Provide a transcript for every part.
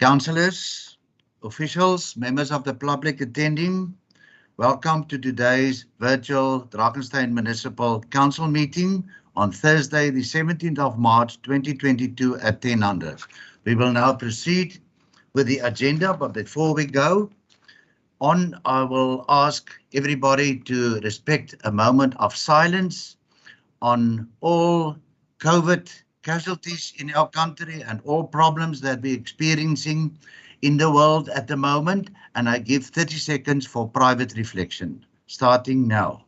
Councillors, officials, members of the public attending, welcome to today's virtual Drakenstein Municipal Council meeting on Thursday, the 17th of March 2022 at 10:00. We will now proceed with the agenda, but before we go on, I will ask everybody to respect a moment of silence on all COVID casualties in our country and all problems that we're experiencing in the world at the moment, and I give 30 seconds for private reflection, starting now.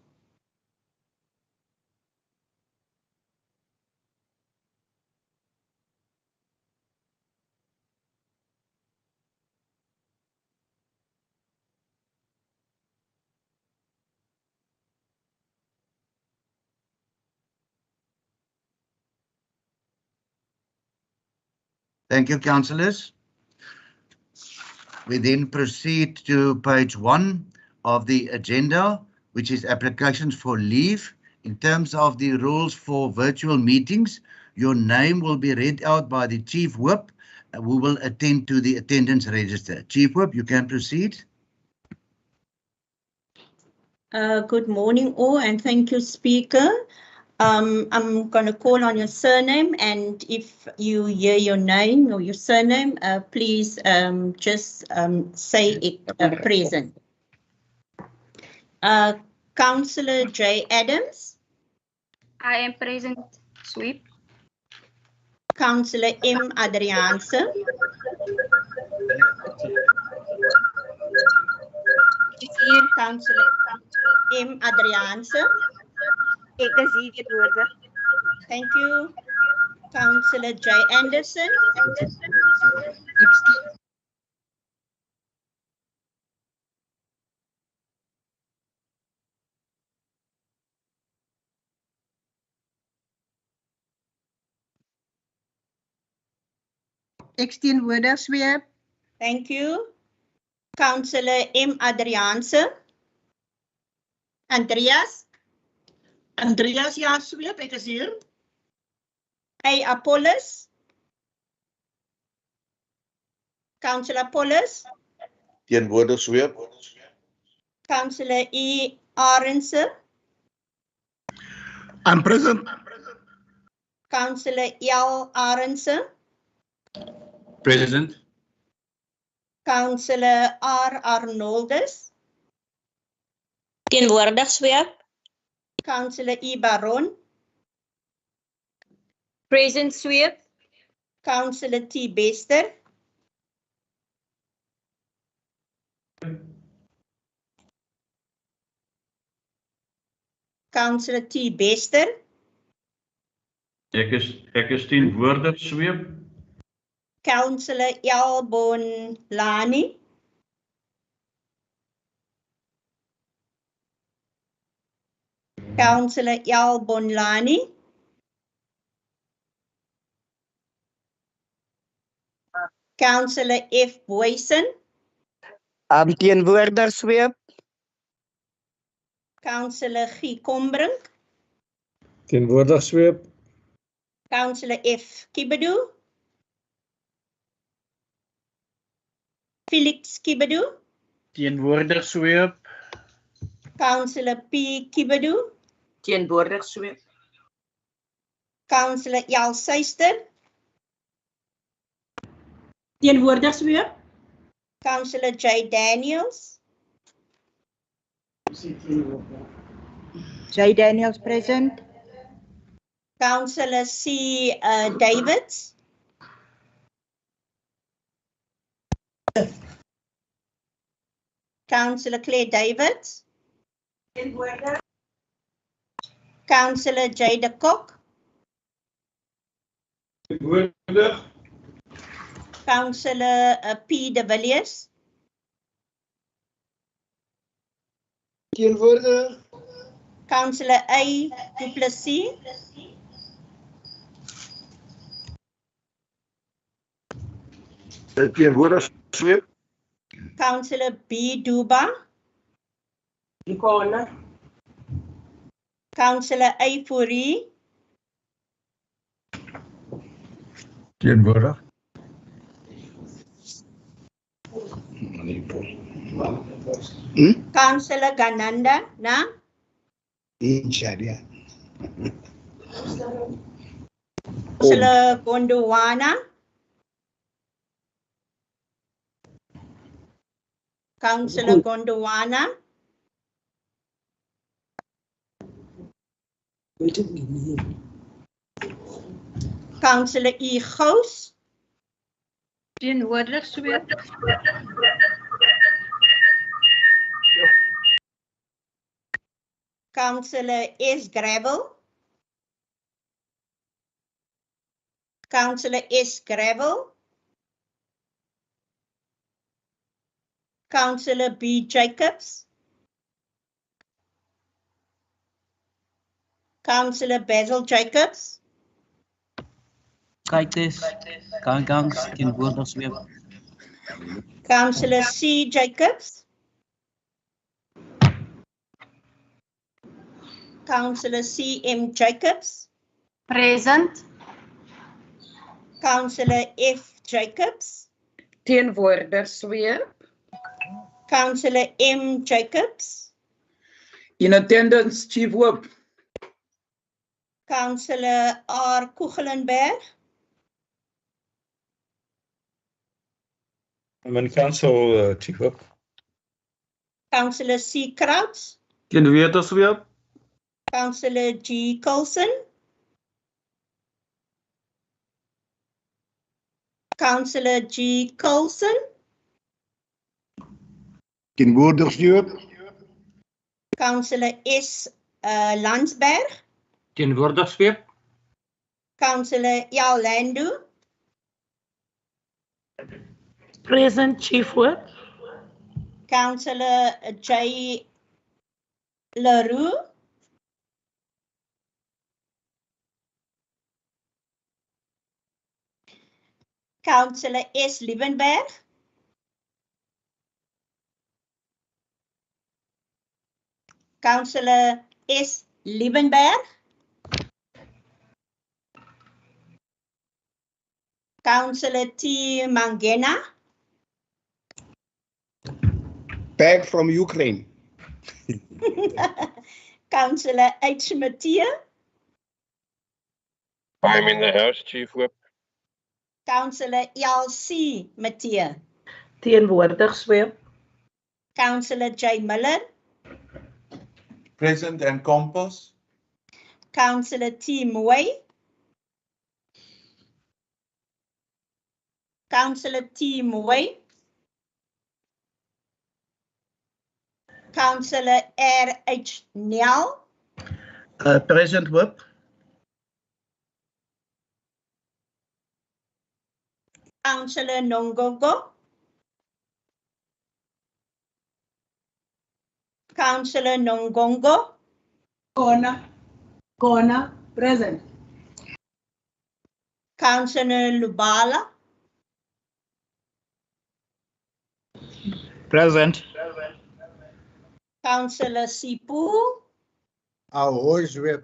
Thank you, councillors. We then proceed to page 1 of the agenda, which is applications for leave. In terms of the rules for virtual meetings, your name will be read out by the Chief Whip, who will attend to the attendance register. Chief Whip, you can proceed. Good morning all, and thank you, Speaker. I'm going to call on your surname, and if you hear your name or your surname, please just say it present. Councillor J. Adams. I am present, Sweep. Councillor M. Adriaanse. Is hier. Councillor M. Adriaanse. Ek is hier, tegenwoordig. Thank you. Councillor J. Anderson. Teenwoordig, Sweep. Thank you. Councillor M. Adriaanse. Andreas. Andreas, ja, Sweep, ek is hier. A. Apollos. Councillor Apollos. Teenwoordig, Sweep. Councillor E. Arendse. I'm present. Councillor L. Arendse. Present. Councillor R. Arnoldus. Teenwoordig, Sweep. Councillor E. Baron. Present, Sweep. Councillor T. Bester. Councillor T. Bester. Ek is teenwoordig, Sweep. Councillor L. Bonlani. Councillor L. Bonlani. Councillor F. Boyson. I'm teenwoordig, Sweep. Councillor G. Kombrink. Teenwoordig, Sweep. Councillor F. Kibedu. Felix Kibedu. Teenwoordig, Sweep. Councillor P. Kibedu. Teenwoordig, Sweep. Councillor L. Suyster. Teenwoordig, Sweep. Councillor J. Daniels. J. Daniels, present. Councillor C. Davids. Councillor Claire Davids. Councillor J. de Kok. Teenwoordig. Councillor P. de Villiers. Teenwoordig. Councillor A. du Plessis. Teenwoordig, Sweep. Councillor B. Duba. Councillor A. Fourie. Teenwoordig. Councillor Gananda, na? Councillor Gondwana. Councillor Gondwana. Councillor E. Gous. Teenwoordig Sweep. Councillor S. Gravel. Councillor S. Gravel. Councillor B. Jacobs. Councillor Basil Jacobs. Kyk dis, Gangs teenwoordig Sweep. Councillor C. Jacobs. Councillor C. M. Jacobs. Present. Councillor F. Jacobs. Teenwoordig Sweep. Councillor M. Jacobs. In attendance, Chief Whip. Councillor R. Kugelenberg. I'm in council, Chief Whip. Councillor C. Krauts. Teenwoordig Sweep. Councillor G. Coulson. Councillor G. Coulson. Teenwoordig Sweep. Councillor S. Landsberg. Teenwoordig Sweep. Councillor L. Landu. Present, Chief Whip. Councillor J. LaRue. Councillor S. Liebenberg. Councillor S. Liebenberg. Councillor T. Mangena. Back from Ukraine. Councillor H. Mathieu. I'm in the house, Chief Whip. Councillor L.C. Mathieu. Teenwoordig Sweep. Councillor J. Miller. Present and Compass. Councillor T. Moy. Councillor T. Moy. Councillor R.H. Nel. Present Whip. Councillor Nongongo. Councillor Nongongo. Kona, present. Councillor Lubala. Present. Councillor Sipu. Ahoy Sweep.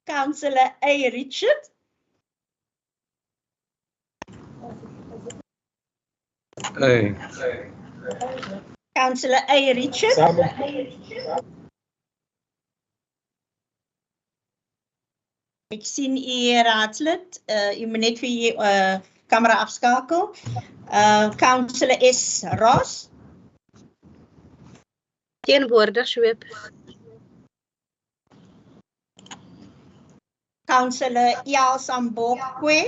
Councillor A. Richard. Hey. Councillor A. Richard. Ek sien u raadslid, u moet net vir u kamera afskakel. Councillor S. Ross. Teenwoordig Sweep. Councillor L. Sambokwe.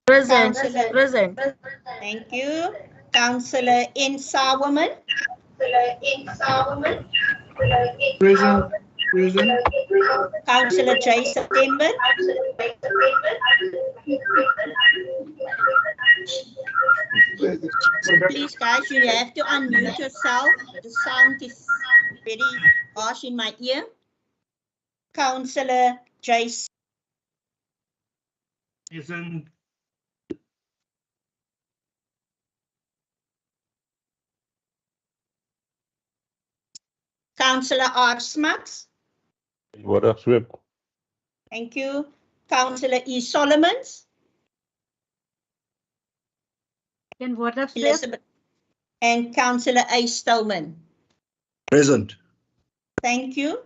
Present. Councillor- Present. Thank you. Councillor N. Sawerman. Present. Councillor J. September. Please guys, you have to unmute yourself. The sound is very harsh in my ear. Councillor J. Present. Councillor R. Smuts. Teenwoordig Sweep. Thank you. Councillor E. Solomons. Teenwoordig Sweep. Elizabeth, and Councillor A. Stillman. Present. Thank you.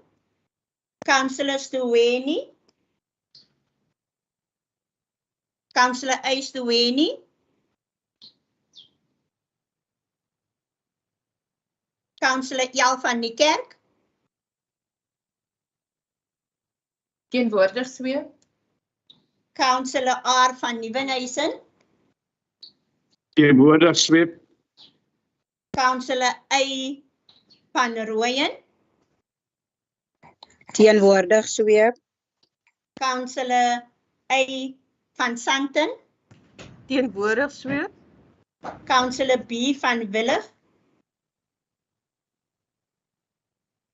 Councillor Stuweni. Councillor A. Stuweni. Councillor Jal van die Kerk. Teenwoordig Sweep. Councillor R. van Nieuwenhuizen. Teenwoordig Sweep. Councillor A. van Rooyen. Teenwoordig Sweep. Councillor A. van Santen. Teenwoordig Sweep. Councillor B. van Willig.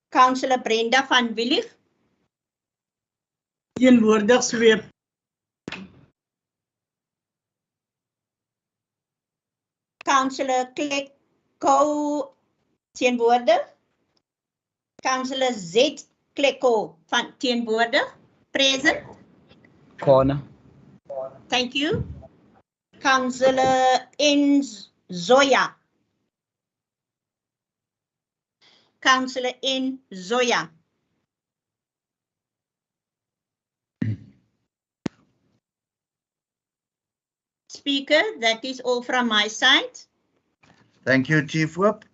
Councillor Brenda van Willig. Teenwoordig Sweep. Councillor Klekko teenwoordig. Councillor Z. Klekko van teenwoordig. Present. Corner. Thank you. Councillor N. Zoya. Councillor N. Zoya. Speaker, that is all from my side. Thank you, Chief Whip.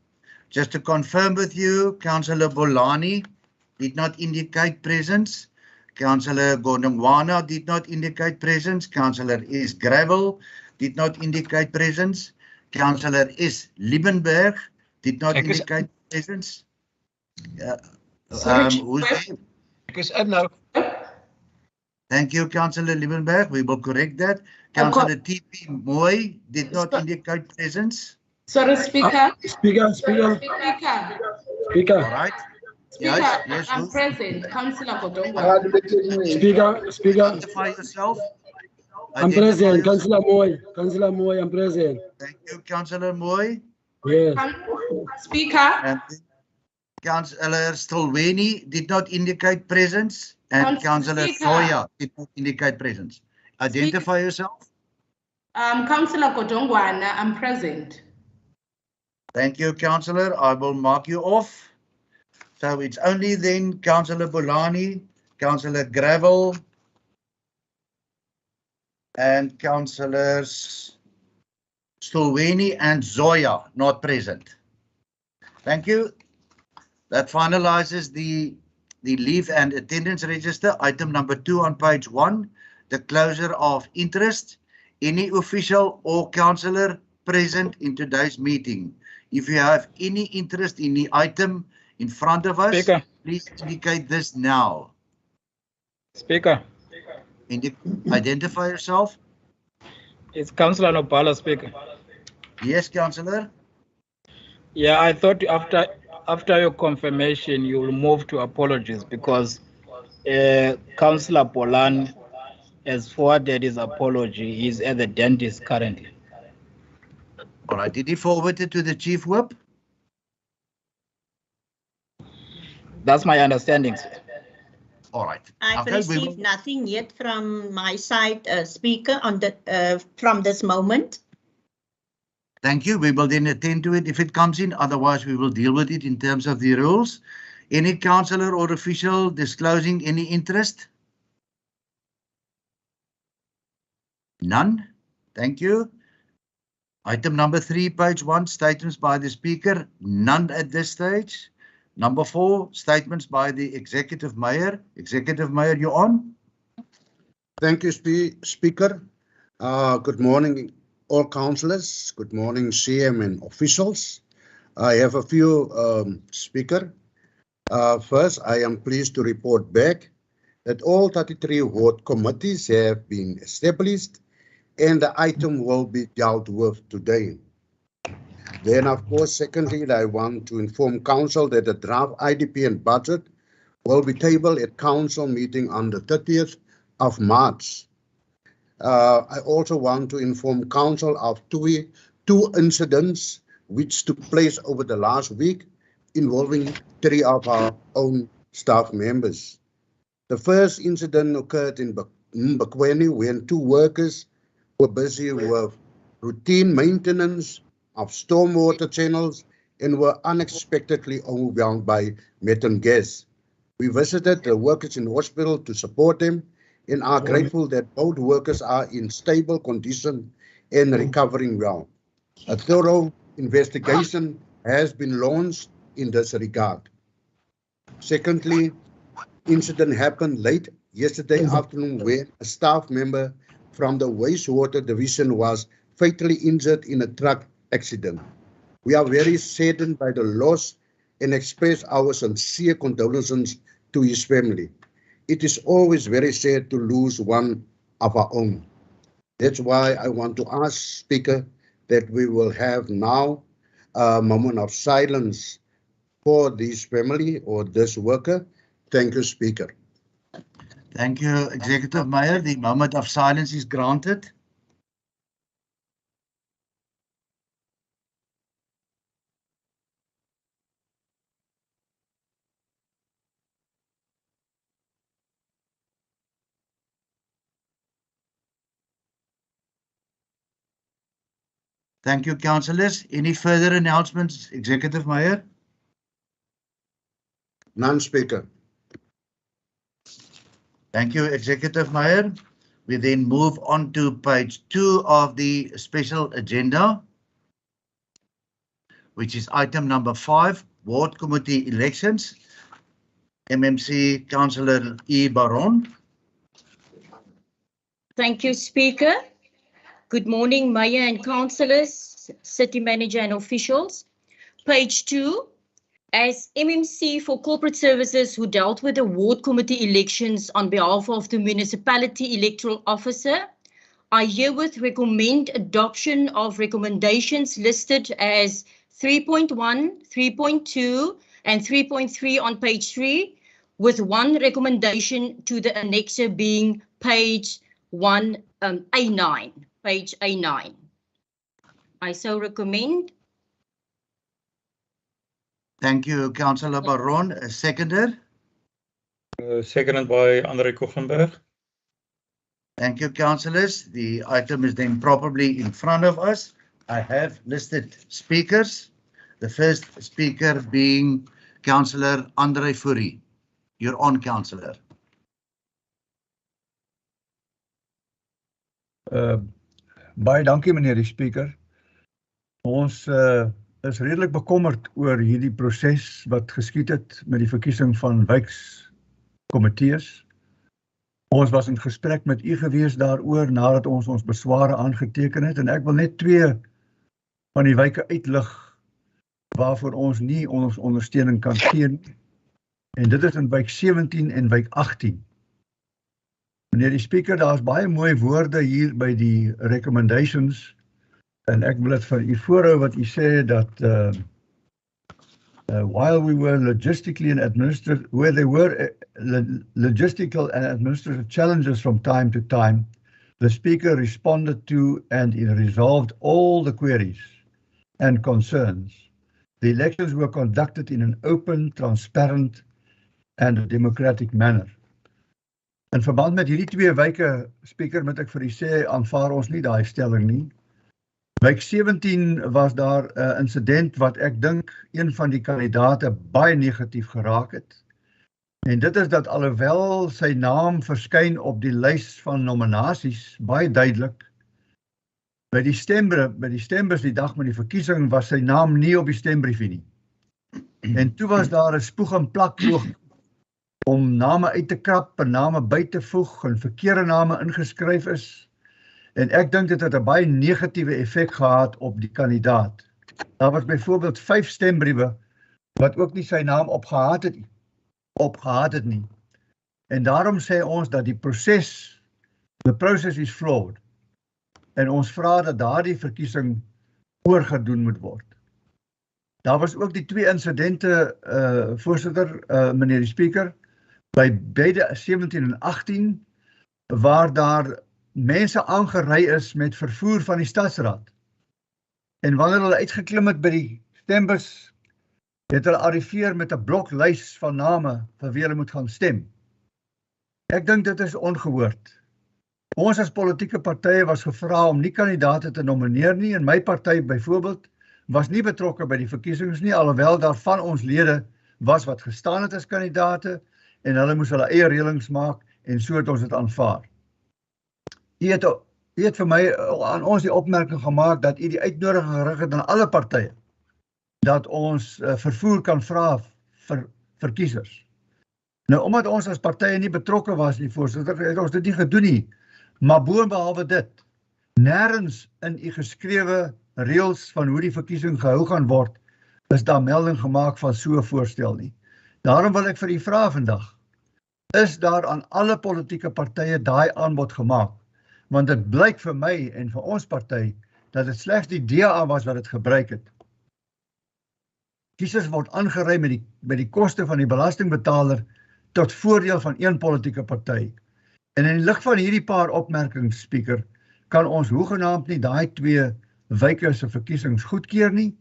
Just to confirm with you, Councillor Bolani did not indicate presence. Councillor Godongwana did not indicate presence. Councillor S. Gravel did not indicate presence. Councillor S. Liebenberg did not indicate presence. Who's there? No. Thank you, Councillor Liebenberg. We will correct that. Councillor T.P. Moy did not indicate presence. Sorry, Speaker. Speaker. Speaker. All right. Speaker, Yes, I'm who's- present. Councillor Godongwana. Speaker. Identify yourself. I'm Identify present. yourself. Councillor Moy, I'm present. Thank you, Councillor Moy. Yes. Speaker. And Councillor Stolweni did not indicate presence, and Councillor Speaker. Zoya did not indicate presence. Identify yourself. Councillor Godongwana, I'm present. Thank you, Councillor. I will mark you off. So it's only then Councillor Bolani, Councillor Gravel, and Councillors Stolweni and Zoya not present. Thank you. That finalizes the leave and attendance register. Item number 2 on page 1, the closure of interest. Any official or councillor present in today's meeting, if you have any interest in the item in front of us, Speaker. please indicate this now. Speaker. Identify yourself. It's Councillor Nopala, Speaker. Yes, Councillor. Yeah, I thought after your confirmation, you will move to apologies because Councillor Polan has forwarded his apology. He's at the dentist currently. All right. Did he forward it to the Chief Whip? That's my understanding, sir. All right. I've Okay, we received will- nothing yet from my side, Speaker, on the from this moment. Thank you. We will then attend to it if it comes in. Otherwise, we will deal with it in terms of the rules. Any councillor or official disclosing any interest? None. Thank you. Item number 3, page 1, statements by the Speaker. None at this stage. Number 4, statements by the Executive Mayor. Executive Mayor, you're on. Thank you, Speaker. Good morning, all councillors. Good morning, CM and officials. I have a few, Speaker. First, I am pleased to report back that all 33 ward committees have been established and the item will be dealt with today. Then, of course, secondly, I want to inform Council that the draft IDP and budget will be tabled at Council meeting on the 30th of March. I also want to inform Council of two incidents which took place over the last week involving 3 of our own staff members. The first incident occurred in Mbakweni when 2 workers were busy with routine maintenance of stormwater channels and were unexpectedly overwhelmed by methane gas. We visited the workers in the hospital to support them and are grateful that both workers are in stable condition and recovering well. A thorough investigation has been launched in this regard. Secondly, incident happened late yesterday afternoon where a staff member from the wastewater division was fatally injured in a truck accident. We are very saddened by the loss and express our sincere condolences to his family. It is always very sad to lose one of our own. That's why I want to ask Speaker that we will have now a moment of silence for this family or this worker. Thank you, Speaker. Thank you, Executive Mayor. The moment of silence is granted. Thank you, councillors. Any further announcements, Executive Mayor? None, Speaker. Thank you, Executive Mayor. We then move on to page 2 of the special agenda, which is item number 5, Ward Committee elections. MMC Councillor E. Baron. Thank you, Speaker. Good morning, Mayor and councillors, City Manager and officials. Page 2, as MMC for Corporate Services who dealt with the Ward Committee elections on behalf of the Municipality Electoral Officer, I herewith recommend adoption of recommendations listed as 3.1, 3.2 and 3.3 on page 3, with one recommendation to the annexer being page A9. Page A9. I so recommend. Thank you, Councillor Baron. A seconder. Seconded by André Koffenberg. Thank you, councillors. The item is then properly in front of us. I have listed speakers. The first speaker being Councillor André Fourie. You're on, councillor. Baie dankie meneer die speaker. Ons is redelik bekommerd oor hierdie proses wat geskied het met die verkiesing van wijkskomitees. Ons was in gesprek met u gewees daaroor nadat ons besware aangeteken het en ek wil net 2 van die wijke uitlig waarvoor ons nie ons ondersteuning kan gee nie. En dit is in wijk 17 en wijk 18. Meneer die speaker, daar is baie mooi woorde hier by die recommendations en ek wil het vir u voorhou wat u sê dat while we were logistically and administrative, where there were logistical and administrative challenges from time to time, the speaker responded to and resolved all the queries and concerns. The elections were conducted in an open, transparent and democratic manner. In verband met hierdie 2 wijke, speaker, moet ek vir u sê, aanvaar ons nie daai stelling nie. Wijk 17 was daar 'n insident wat ek dink een van die kandidate baie negatief geraak het. En dit is dat alhoewel sy naam verskyn op die lys van nominasies, baie duidelik, by die stembus die dag met die verkiesing was sy naam nie op die stembriefie nie. En toe was daar 'n spoeg en plak om name uit te krap en name by te voeg en verkeerde name ingeskryf is. En ek dink dit het 'n baie negatiewe effek gehad op die kandidaat. Daar was byvoorbeeld 5 stembriewe wat ook nie sy naam opgehaat het nie. En daarom sê ons dat die the process is flawed. En ons vra dat daardie verkiesing oorgedoen moet word. Daar was ook die 2 insidente, voorsitter, meneer die speaker, by beide 17 en 18, waar daar mense aangery is met vervoer van die stadsraad. En wanneer hulle uitgeklim het by die stembus, het hulle arriveer met 'n bloklys van name vir wie hulle moet gaan stem. Ek dink dit is ongehoord. Ons as politieke partye was gevra om nie kandidaate te nomineer nie en my party byvoorbeeld was nie betrokke by die verkiesings nie, alhoewel daar van ons lede was wat gestaan het as kandidaate en hulle moes hulle eie reëlings maak en so het ons dit aanvaar. U het vir my aan ons die opmerking gemaak dat u die uitnodiging gerig het aan alle partye dat ons vervoer kan vra vir kiesers. Nou, omdat ons as partye nie betrokke was nie, voorsitter, het ons dit nie gedoen nie. Maar boonbehalwe dit, nêrens in u geskrewe reëls van hoe die verkiesing gehou gaan word, is daar melding gemaak van so 'n voorstel nie. Daarom wil ek vir u vra vandag, is daar aan alle politieke partye daai aanbod gemaak? Want dit blyk vir my en vir ons party dat dit slegs die DA was wat dit gebruik het. Kiesers word aangery met die koste van die belastingbetaler tot voordeel van een politieke party. En in die lig van hierdie paar opmerkings, Speaker, kan ons hoegenaamd nie daai twee wyke se verkiesings goedkeur nie.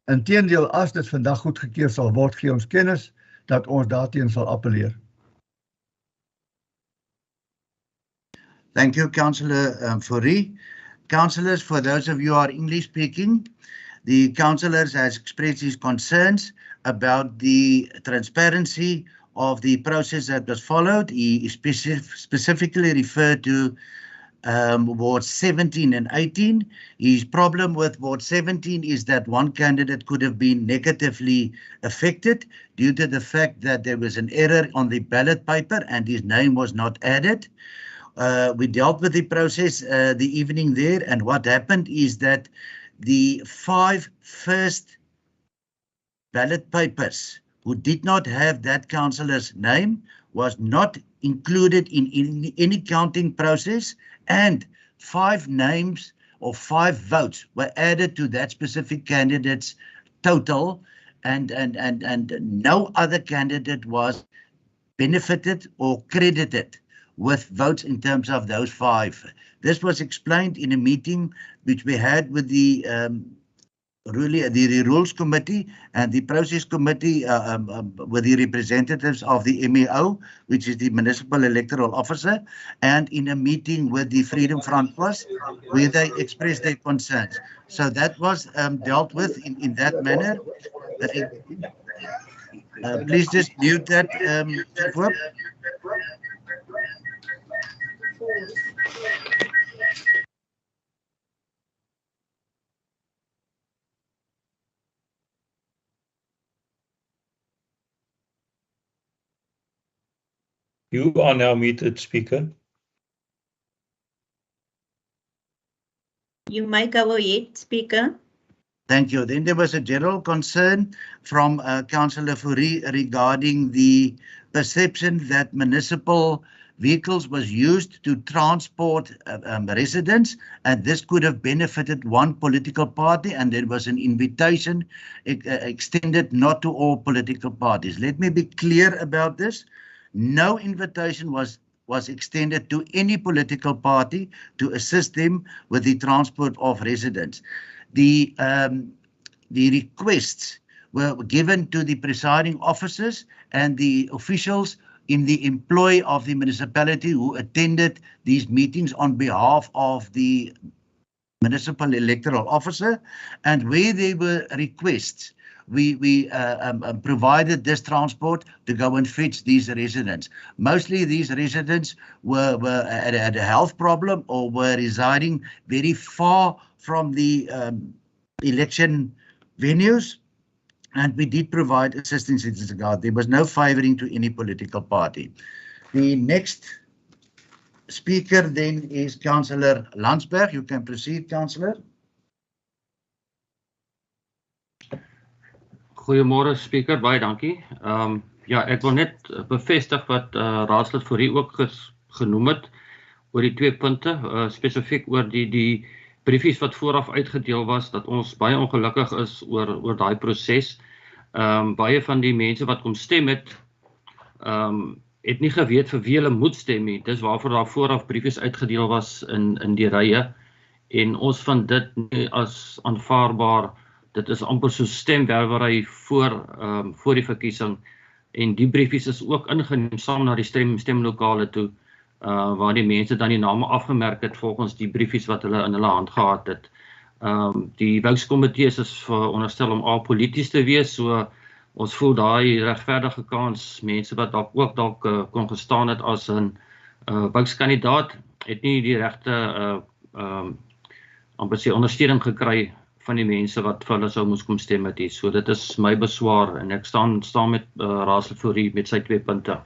Inteendeel, as dit vandag goedgekeur sal word, gee ons kennis dat ons daarteen sal appelleer. Thank you, Councillor Fourie. Councillors, for those of you who are English speaking, the councillor has expressed his concerns about the transparency of the process that was followed. He specifically referred to Ward 17 and 18. His problem with Ward 17 is that one candidate could have been negatively affected due to the fact that there was an error on the ballot paper and his name was not added. We dealt with the process the evening there, and what happened is that the 5 first ballot papers who did not have that councillor's name was not included in any counting process, and 5 names or 5 votes were added to that specific candidate's total, and no other candidate was benefited or credited with votes in terms of those 5. This was explained in a meeting which we had with the Rules Committee and the Process Committee with the representatives of the MEO, which is the Municipal Electoral Officer, and in a meeting with the Freedom Front Plus, where they expressed their concerns. So that was dealt with in that manner. Please just mute that, Chief Whip. You are now muted, Speaker. You may go ahead, Speaker. Thank you. Then there was a general concern from Councillor Fourie regarding the perception that municipal vehicles was used to transport residents, and this could have benefited one political party, and there was an invitation extended not to all political parties. Let me be clear about this. No invitation was extended to any political party to assist them with the transport of residents. The requests were given to the presiding officers and the officials in the employ of the municipality who attended these meetings on behalf of the municipal electoral officer, and where there were requests, we provided this transport to go and fetch these residents. Mostly these residents were had a health problem or were residing very far from the election venues, and we did provide assistance in this regard. There was no favouring to any political party. The next speaker then is Councillor Landsberg. You can proceed, Councillor. Goeiemôre Speaker, baie dankie. Ja, ek wil net bevestig wat raadslid Fourie ook genoem het oor die 2 punte, spesifiek oor die briefies wat vooraf uitgedeel was, dat ons baie ongelukkig is oor daai proses. Baie van die mense wat kom stem het nie geweet vir wie hulle moet stem nie. Dis waarvoor daar vooraf briefies uitgedeel was in die rye, en ons vind dit nie as aanvaarbaar. Dit is amper so stemwerwery voor die verkiesing, en die briefies is ook ingeneem saam na die stemlokale toe, waar die mense dan die name afgemerk het volgens die briefies wat hulle in hulle hand gehad het. Die wijkkomitees is veronderstel om apolities te wees, so ons voel daai regverdige kans, mense wat ook dalk kon gestaan het as 'n wijkskandidaat, het nie die regte amper sê ondersteuning gekry van die mense wat vir hulle sou moes kom stem het hier. So dit is my beswaar en ek staan met Raadslid Fourie met sy 2 punte.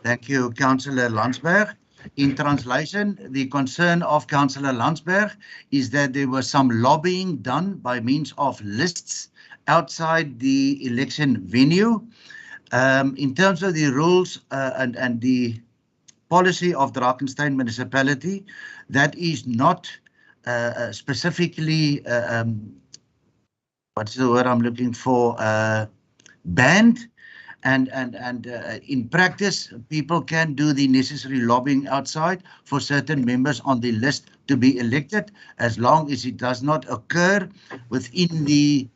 Thank you, Councillor Landsberg. In translation, the concern of Councillor Landsberg is that there was some lobbying done by means of lists outside the election venue. In terms of the rules and the policy of Drakenstein Municipality, that is not specifically, what's the word I'm looking for, banned. And in practice, people can do the necessary lobbying outside for certain members on the list to be elected, as long as it does not occur within the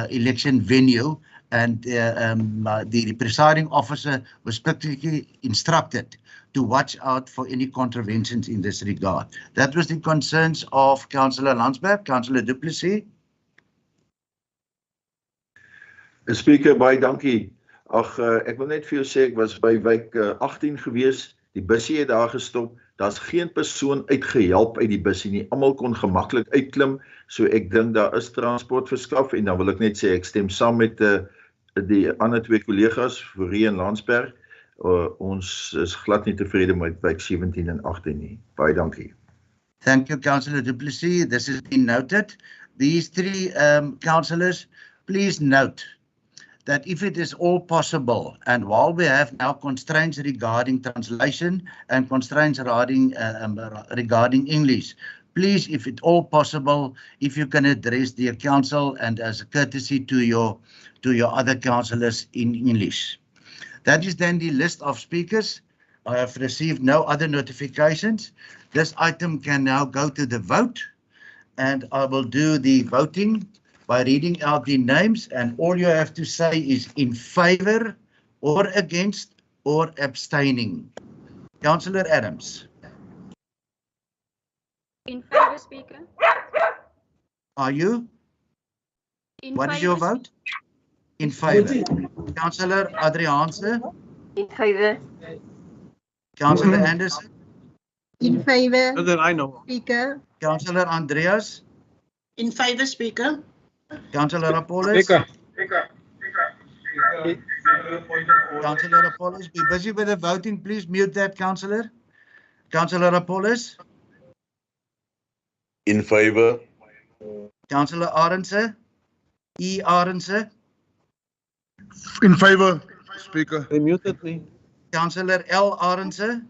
election venue. And the presiding officer was particularly instructed to watch out for any contraventions in this regard. That was the concerns of Councillor Landsberg. Councillor Du Plessis. Speaker, baie dankie. Ag, ek wil net vir jou sê, ek was by wijk 18 gewees, die bussie het daar gestop, daar's geen persoon uitgehelp uit die bussie nie, almal kon gemaklik uitklim, so ek dink daar is transport verskaf, en dan wil ek net sê, ek stem saam met die ander 2 kollegas, Fourie en Landsberg, ons is glad nie tevrede met wijk 17 en 18 nie. Baie dankie. Thank you, Councillor Du Plessis. This has been noted. These 3 councillors, please note that if it is all possible, and while we have now constraints regarding translation and constraints regarding English, please, if at all possible, if you can address the council and as a courtesy to your other councillors in English. That is then the list of speakers. I have received no other notifications. This item can now go to the vote, and I will do the voting by reading out the names, and all you have to say is in favor or against or abstaining. Councillor Adams. In favor, Speaker. Are you? What is your vote? In favor. Councillor Adriaanse. In favor. Councillor Anderson. In favor. Other I know. Speaker. Councillor Andreas. In favor, Speaker. Councillor Apollos. Speaker. Councillor Apollos, be busy with the voting. Please mute that, Councillor. Councillor Apollos. In favor. Councillor Arendse. E. Arendse. In favor, Speaker. They muted me. Councillor L. Arendse.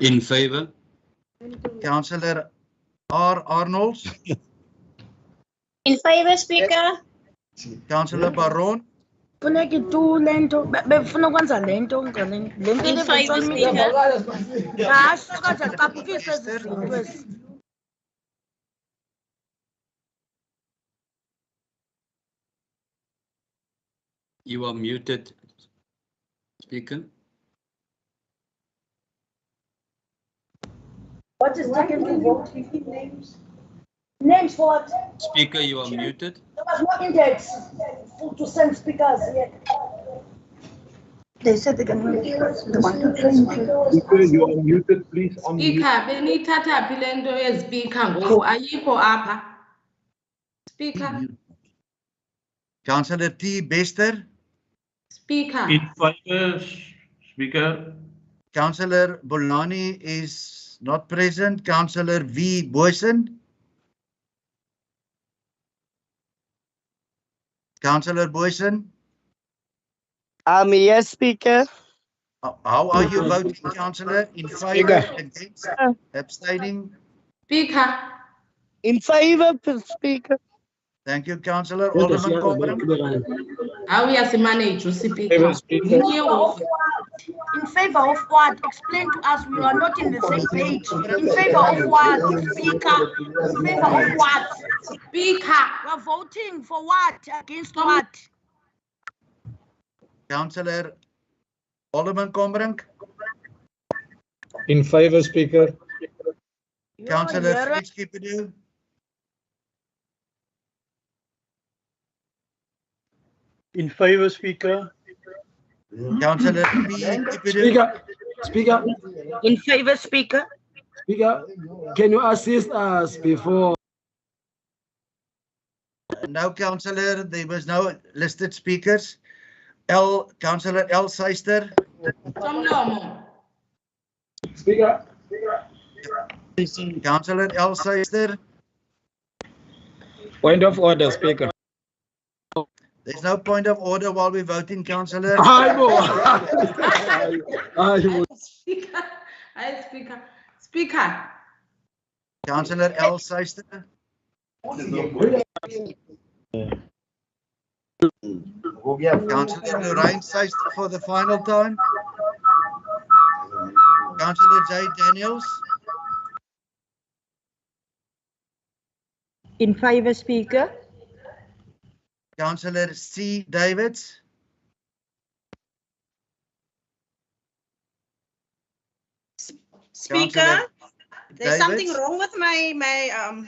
In favor. Councillor R. Arnolds. In favor, Speaker. Councillor Baron. In favor, Speaker. You are muted, Speaker. What is taken vote? 15 names. Names for what? Speaker, you are muted. There was no index to send speakers yet. They said they're going to make Speaker, you are muted, please. Speaker, benithatha phi lento yezpeaker ngoku ayikho apha. Speaker, Councillor T. Bester. Speaker. In favor, Speaker. Councillor Bolani is not present. Councillor V. Boyson. Councillor Boyson. Yes, Speaker. How are you voting, Councillor? In favor, against, abstaining? Speaker. In favor, Speaker. Thank you, Councillor. Alderman Coburn. How we as a manager, Speaker? In favor of what? Explain to us. We are not in the same page. In favor of what, Speaker? In favor of what? Speaker. We're voting for what? Against what? Councillor Alderman Coburn. In favor, Speaker. Councillor Fitzgibbon. In favor, Speaker. Councillor Speaker, In favor, Speaker. Speaker, can you assist us before? No, Councillor, there was no listed speakers. Councillor L. Seister. Speaker. Councillor L. Seister. Point of order, Speaker. There's no point of order while we're voting, Councillor. Speaker. Councillor L. Seister. Councillor Lorraine Seister for the final time. Councillor J. Daniels. In favor, Speaker. Councillor C. Davids. Speaker, there's Davids. something wrong with my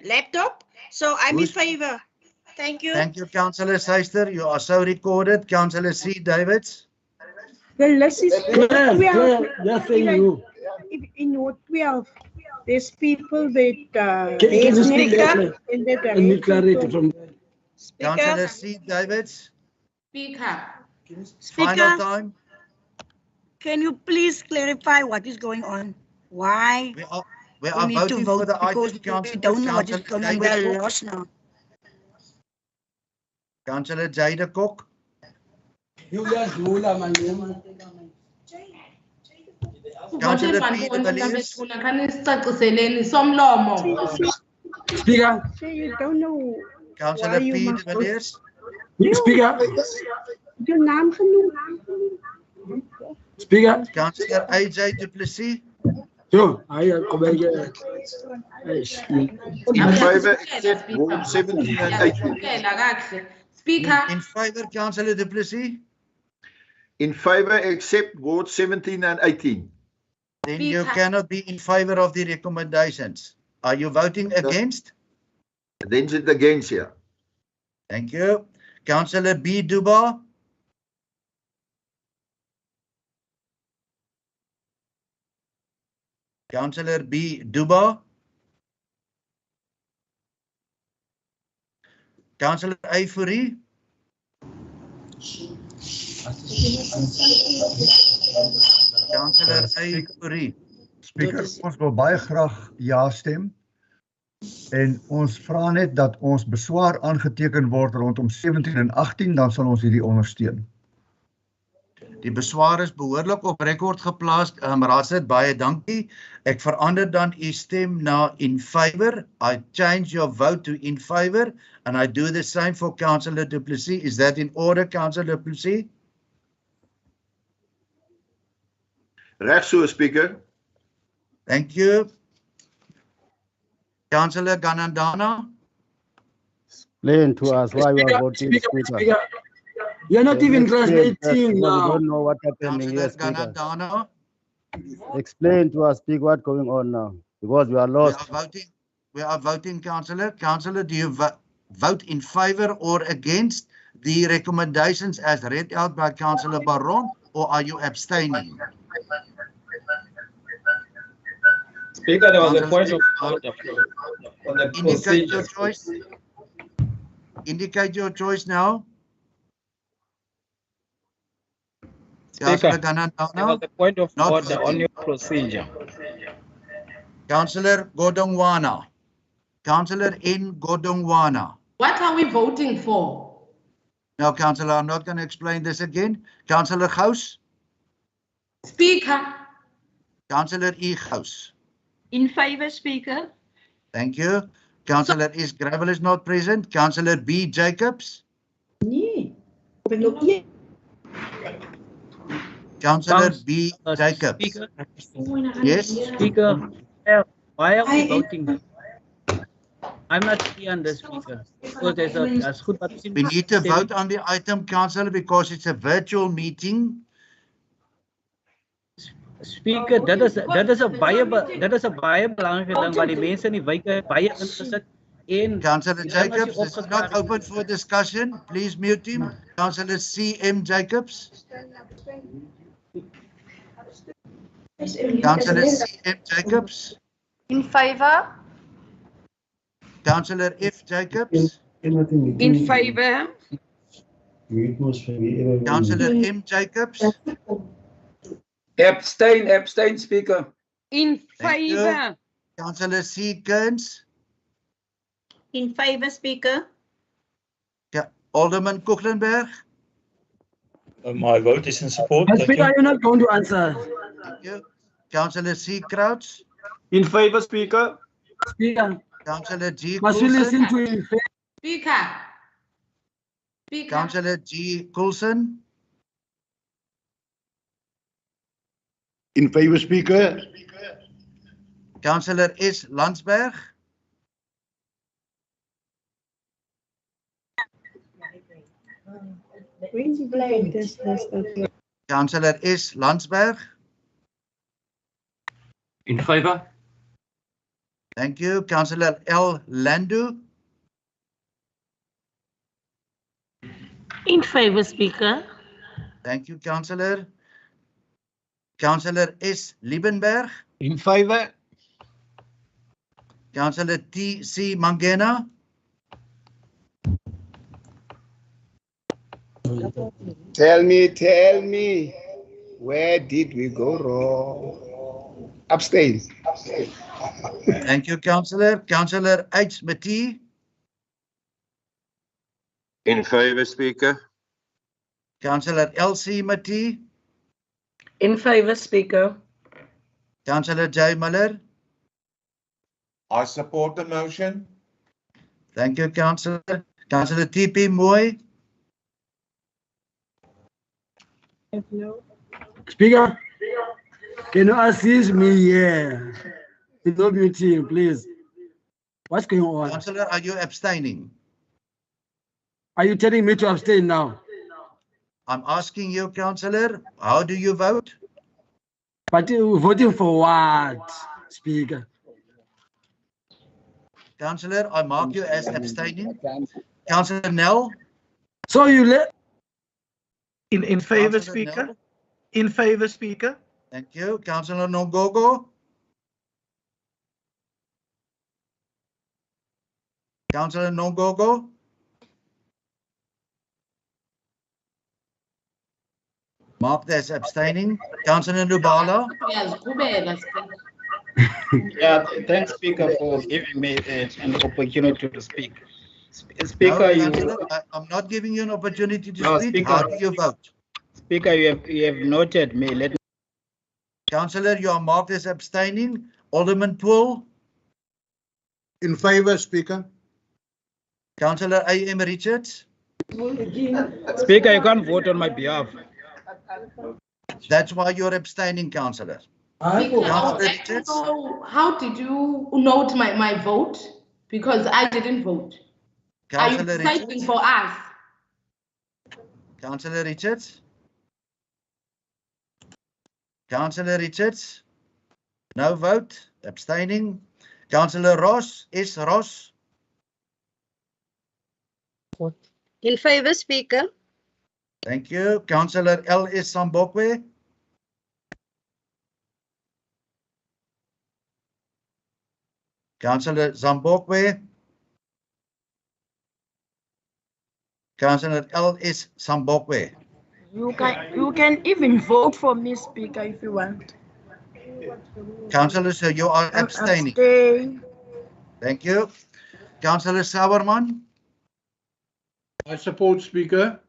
laptop, so I'm in favor. Thank you. Thank you, Councillor Seister. You are so recorded. Councillor C. Davids. The list is Claire, just saying you. in Ward 12. There's people that Can you there's speak name up? in the I need clarity from Councillor C. Davids. Speaker. Final time. Can you please clarify what is going on? Why We are need to voting for vote the because item, we Councillor. don't know what is going on. Councillor We're Cook. lost now. Councillor Jada Cook. You just rule a man. Councillor P. de Villiers. Speaker. So you don't know Councillor why you P. de must vote. Villiers. Speaker. Your naam genoem. Speaker. Councillor A.J. du Plessis. Yo, I come back. In favor, except Ward 17 and 18. Speaker. In favor, Councillor du Plessis. In favor, except Ward 17 and 18. Then you cannot be in favor of the recommendations. Are you voting against? Then sit against here. Thank you. Councillor B. Duba. Councillor B. Duba. Councillor A. Fourie. Councillor A. Fourie. Speaker, ons wil baie graag ja stem. En ons vra net dat ons beswaar aangeteken word rondom 17 en 18, dan sal ons hierdie ondersteun. Die beswaar is behoorlik op rekord geplaas. Raadslid, baie dankie. Ek verander dan u stem na in favor. I change your vote to in favor and I do the same for Councillor du Plessis. Is that in order, Councillor du Plessis? Reg so, Speaker. Thank you. Councillor Ganandana. Explain to us why you are voting, Speaker. You're not even class 18 We now. don't know what happening here, Speaker. Ganandana. Explain to us, Speaker, what's going on now, because we are lost. We are voting, Councillor. Councillor, do you vote in favor or against the recommendations as read out by Councillor Baron, or are you abstaining? Speaker, there was a point of order on the Indicate your procedure. choice. Indicate your choice now. Speaker, Councillor there Ganandana. was a point of Not order voting. on your procedure. Councillor Godongwana. Councillor N. Godongwana. What are we voting for? No, Councillor, I'm not going to explain this again. Councillor Gous. Speaker. Councillor E. Gous. In favor, Speaker. Thank you. Councillor S. Gravel is not present. Councillor B. Jacobs. Councillor B. Jacobs. Speaker. Yes. Speaker, why are we voting? I'm not clear on this, Speaker. Because there's a good We need to vote on the item, Councillor, because it's a virtual meeting. Speaker, dat is 'n baie belangrike ding wat die mense in die wyke baie ingesit en Councillor Jacobs, this is not open for discussion. Please mute him. Councillor C.M. Jacobs. Councillor C.M. Jacobs. In favor? Councillor F. Jacobs. In favor? Councillor M. Jacobs. Abstain, Speaker. In Thank you. favor? Councillor C. Kearns. In favor, Speaker. Alderman Kuchlenberg. My vote is in support. Speaker, you're not going to answer. Thank you. Councillor C. Crouch. In favor, Speaker. Speaker, Councillor G. must we listen to Coulson. him? Speaker. Speaker. Councillor G. Coulson. In favor, Speaker. Councillor S. Landsberg. Councillor S. Landsberg. In favor? Thank you. Councillor L. Landu. In favor, Speaker. Thank you, Councillor. Councillor S. Liebenberg. In favor? Councillor T.C. Mangena. Tell me, where did we go wrong? Abstain. Thank you, Councillor. Councillor H. Matee. In favor, Speaker. Councillor L.C. Matee. In favor, Speaker. Councillor J. Miller. I support the motion. Thank you, Councillor. Councillor T.P. Moy. Speaker, can you assist me here? In the meeting, please. What's going on? Councillor, are you abstaining? Are you telling me to abstain now? I'm asking you, Councillor, how do you vote? But voting for what, Speaker? Councillor, I mark you as abstaining. Councillor Nell. So you let. In favor, Councillor Speaker. Nell. In favor, Speaker. Thank you. Councillor Nongogo. Councillor Nongogo. Marked as abstaining. Councillor Nubala. Yeah, thanks, Speaker, for giving me an opportunity to speak. Speaker, No, you. Councillor, I'm not giving you an opportunity to No, speak. Speaker. How do you vote? Speaker, you have noted me. Let me. Councillor, you are marked as abstaining. Alderman Poole. In favor, Speaker. Councillor A.M. Richards. Speaker, you can't vote on my behalf. That's why you're abstaining, Councillor. Speaker, so how did you note my vote? Because I didn't vote. Are you Councillor deciding Richards. for us? Councillor Richards. Councillor Richards. No vote. Abstaining. Councillor Ross. S. Ross. In favor, Speaker. Thank you. Councillor L. S. Sambokwe. Councillor Zambokwe. Councillor L. S. Sambokwe. You can even vote for me, Speaker, if you want. Councillor, so you are abstaining. Abstain. Thank you. Councillor Sauerman. I support, Speaker.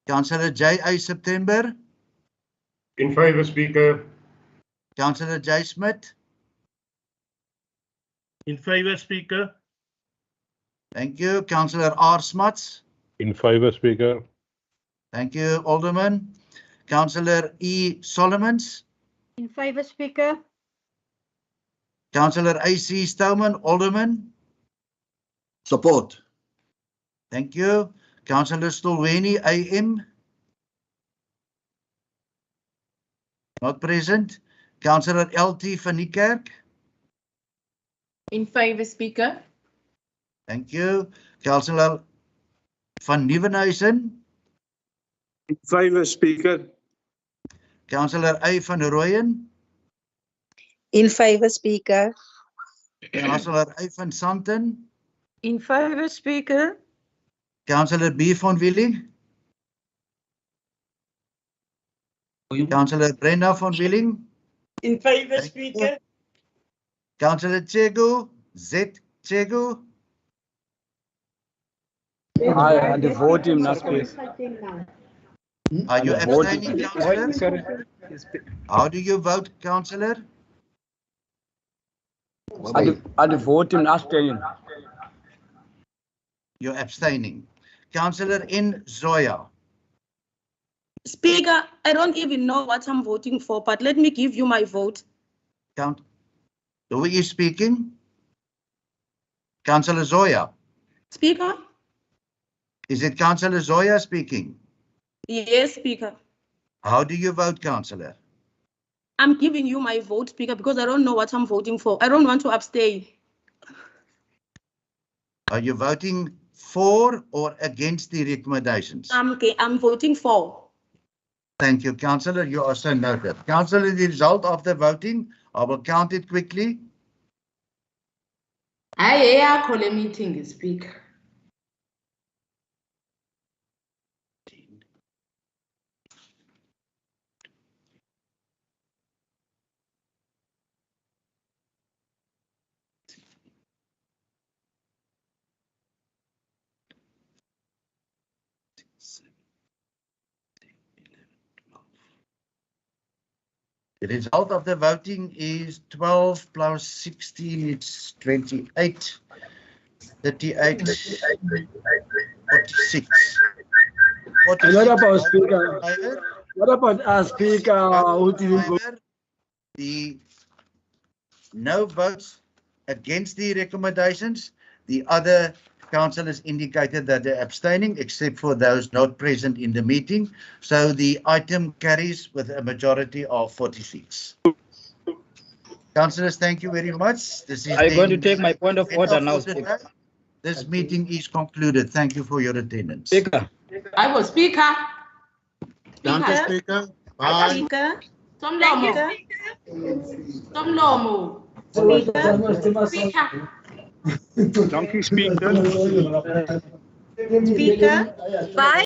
Councillor J. A. September. In favor, Speaker. Councillor J. Smith. In favor, Speaker. Thank you. Councillor R. Smuts. In favor, Speaker. Thank you, Alderman. Councillor E. Solomons. In favor, Speaker. Councillor A.C. Stowman, Alderman. Support. Thank you. Councillor Stolweni, AM. Not present. Councillor L.T. van Niekerk. In favor, Speaker. Thank you. Councillor van Nieuwenhuizen. In favor, Speaker. Councillor A. van Rooyen. In favor, Speaker. Councillor A. van Santen. In favor, Speaker. Councillor B. van Willing. Councillor Brenda van Willing. In favor, Speaker. Councillor Chegu. Z. Chegu. I devote him now, please. Are you Voting. abstaining, Councillor? How do you vote, Councillor? I devote him abstaining. You're abstaining. Councillor N. Zoya. Speaker, I don't even know what I'm voting for, but let me give you my vote. Who are you speaking? Councillor Zoya. Speaker? Is it Councillor Zoya speaking? Yes, Speaker. How do you vote, Councillor? I'm giving you my vote, Speaker, because I don't know what I'm voting for. I don't want to abstain. Are you voting for or against the recommendations? Okay, I'm voting for. Thank you, Councillor. You are so noted. Councillor, the result of the voting, I will count it quickly. I call a meeting, Speaker. The result of the voting is 12 plus 16, it's 28, 38, 46. What about Speaker? What about our Speaker? Who didn't vote? The no votes against the recommendations. The other councillors indicated that they're abstaining, except for those not present in the meeting. So the item carries with a majority of 46. Councillors, thank you very much. This is I'm going to take my point of order now, Speaker. This meeting is concluded. Thank you for your attendance. Speaker. I was Speaker. Thank you, Speaker. Bye. Speaker. Some normal. Some normal. Speaker. Dankie, Speaker. Speaker. Bye.